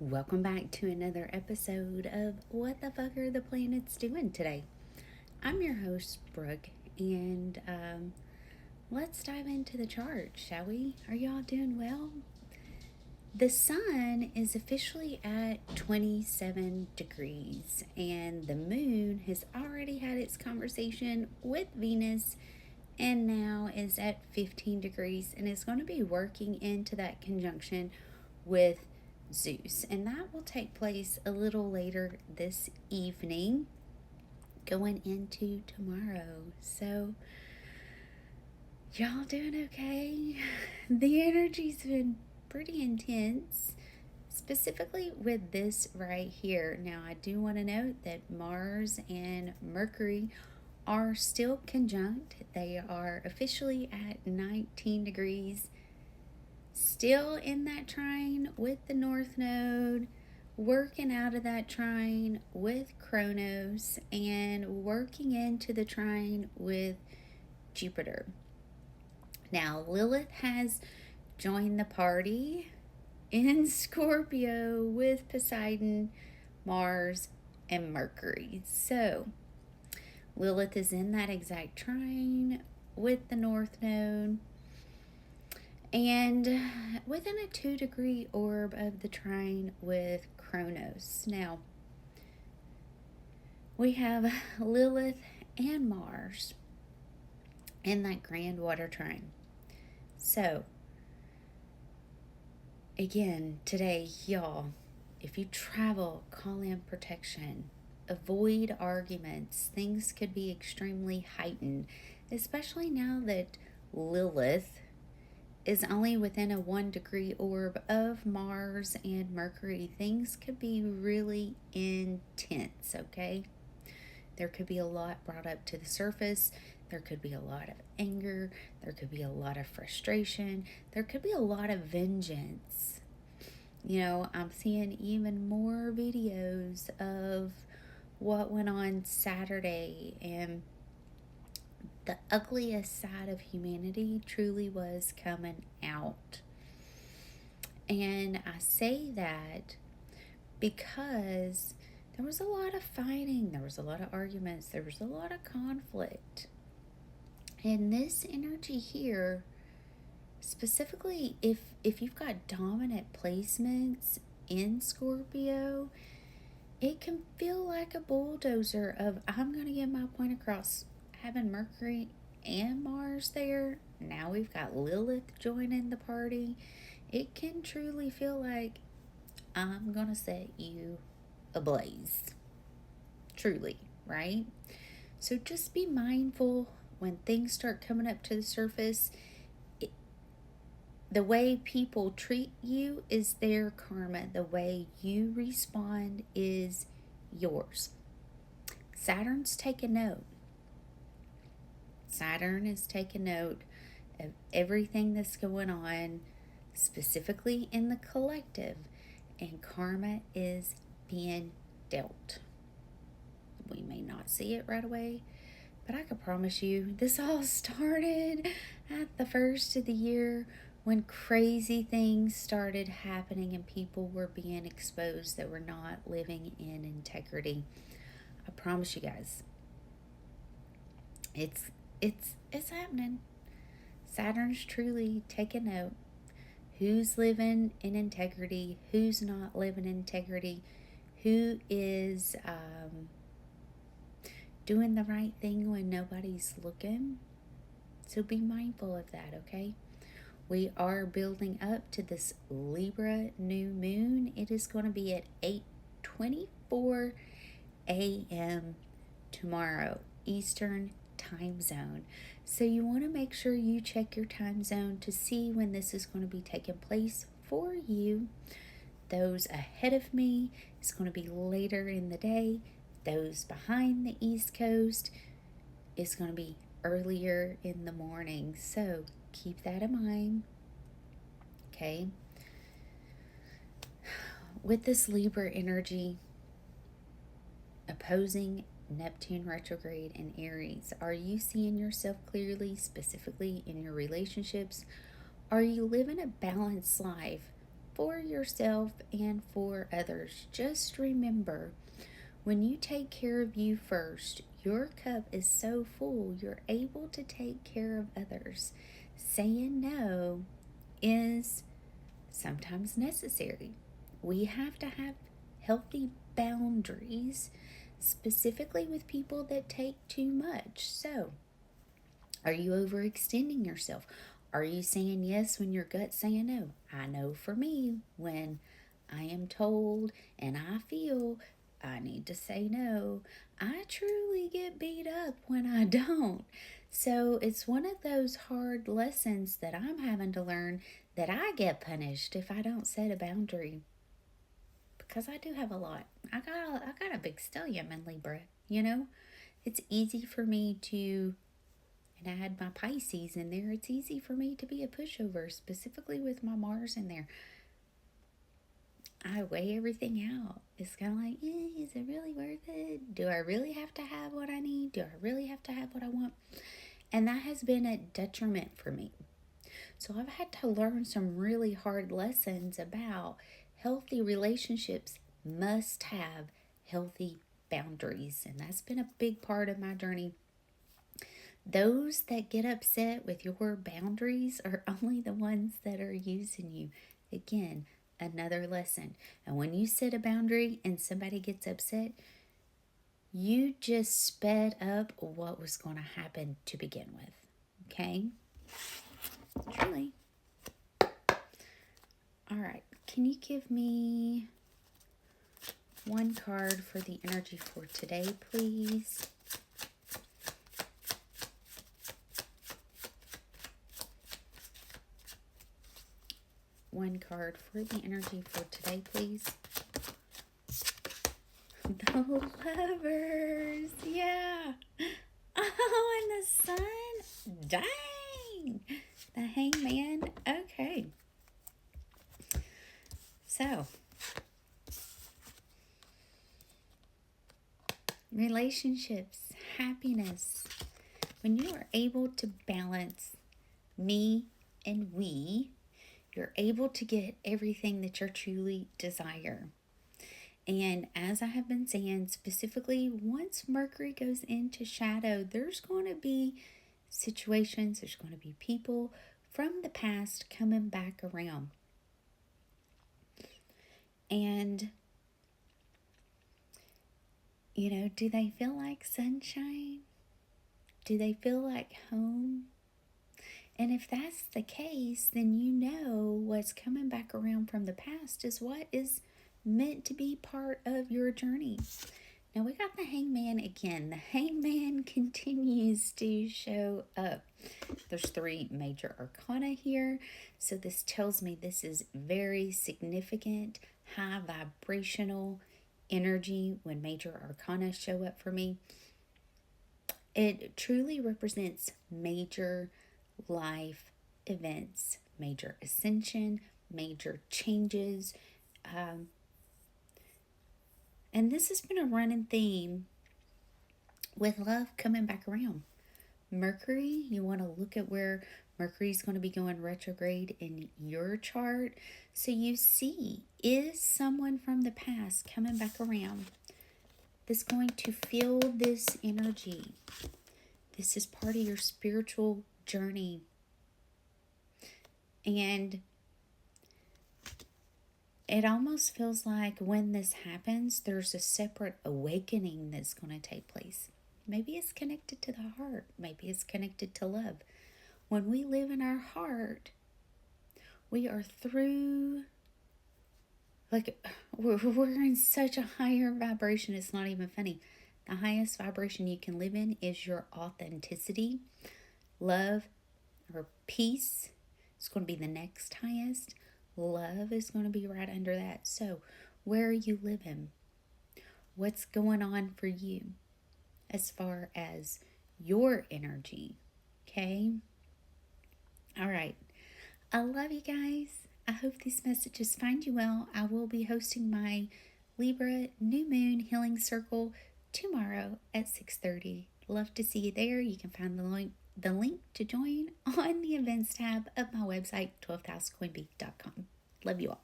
Welcome back to another episode of What the Fuck Are the Planets Doing Today? I'm your host, Brooke, and let's dive into the chart, shall we? Are y'all doing well? The sun is officially at 27 degrees, and the moon has already had its conversation with Venus and now is at 15 degrees and is going to be working into that conjunction with Zeus, and that will take place a little later this evening, going into tomorrow. So, y'all doing okay? The energy's been pretty intense, specifically with this right here. Now, I do want to note that Mars and Mercury are still conjunct. They are officially at 19 degrees, still in that trine with the North Node, working out of that trine with Kronos, and working into the trine with Jupiter. Now, Lilith has joined the party in Scorpio with Poseidon, Mars, and Mercury. So, Lilith is in that exact trine with the North Node, and within a 2-degree orb of the trine with Kronos. Now, we have Lilith and Mars in that grand water trine. So, again, today, y'all, if you travel, call in protection. Avoid arguments. Things could be extremely heightened, especially now that Lilith is only within a 1-degree orb of Mars and Mercury. Things could be really intense, okay? There could be a lot brought up to the surface. There could be a lot of anger. There could be a lot of frustration. There could be a lot of vengeance. You know, I'm seeing even more videos of what went on Saturday, and the ugliest side of humanity truly was coming out. And I say that because there was a lot of fighting, there was a lot of arguments, there was a lot of conflict. And this energy here, specifically if you've got dominant placements in Scorpio, it can feel like a bulldozer of, I'm going to get my point across. Having Mercury and Mars there, now we've got Lilith joining the party. It can truly feel like, I'm gonna set you ablaze. Truly, right? So just be mindful when things start coming up to the surface. The way people treat you is their karma. The way you respond is yours. Saturn's taking note. Saturn is taking note of everything that's going on, specifically in the collective, and karma is being dealt. We may not see it right away, but I can promise you this all started at the first of the year when crazy things started happening and people were being exposed that were not living in integrity. I promise you guys, it's happening. Saturn's truly taking note. Who's living in integrity? Who's not living in integrity? Who is doing the right thing when nobody's looking? So be mindful of that, okay? We are building up to this Libra new moon. It is going to be at 8:24 a.m. tomorrow, Eastern time zone. So you want to make sure you check your time zone to see when this is going to be taking place for you. Those ahead of me, it's going to be later in the day. Those behind the East Coast, it's going to be earlier in the morning. So keep that in mind. Okay. With this Libra energy opposing Neptune retrograde in Aries, are you seeing yourself clearly, specifically in your relationships? Are you living a balanced life for yourself and for others. Just remember, when you take care of you first, your cup is so full, you're able to take care of others. Saying no is sometimes necessary. We have to have healthy boundaries, specifically with people that take too much. So, are you overextending yourself? Are you saying yes when your gut's saying no? I know for me, when I am told and I feel I need to say no, I truly get beat up when I don't. So it's one of those hard lessons that I'm having to learn, that I get punished if I don't set a boundary. Because I do have a lot. I got a big stellium in Libra, you know? It's easy for me to, and I had my Pisces in there, it's easy for me to be a pushover, specifically with my Mars in there. I weigh everything out. It's kind of like, is it really worth it? Do I really have to have what I need? Do I really have to have what I want? And that has been a detriment for me. So I've had to learn some really hard lessons about healthy relationships must have healthy boundaries. And that's been a big part of my journey. Those that get upset with your boundaries are only the ones that are using you. Again, another lesson. And when you set a boundary and somebody gets upset, you just sped up what was going to happen to begin with. Okay? Truly. All right. Can you give me one card for the energy for today, please? One card for the energy for today, please. The Lovers. Yeah. Oh, and the Sun. Dang. The Hangman. Okay. So, relationships, happiness. When you are able to balance me and we, you're able to get everything that you truly desire. And as I have been saying, specifically, once Mercury goes into shadow, there's going to be situations, there's going to be people from the past coming back around. And, do they feel like sunshine? Do they feel like home? And if that's the case, then what's coming back around from the past is what is meant to be part of your journey. Now we got the Hangman again. The Hangman continues to show up. There's 3 major arcana here. So this tells me this is very significant, high vibrational energy when major arcana show up for me. It truly represents major life events, major ascension, major changes. And this has been a running theme with love coming back around. Mercury, you want to look at where Mercury is going to be going retrograde in your chart. So you see, is someone from the past coming back around that's going to feel this energy? This is part of your spiritual journey. And it almost feels like when this happens, there's a separate awakening that's going to take place. Maybe it's connected to the heart. Maybe it's connected to love. When we live in our heart, we are through, we're in such a higher vibration, it's not even funny. The highest vibration you can live in is your authenticity. Love or peace is going to be the next highest. Love is going to be right under that. So, where are you living? What's going on for you as far as your energy? Okay? All right. I love you guys. I hope these messages find you well. I will be hosting my Libra New Moon Healing Circle tomorrow at 6:30. Love to see you there. You can find the link to join on the events tab of my website, 12thehousequeenbee.com. Love you all.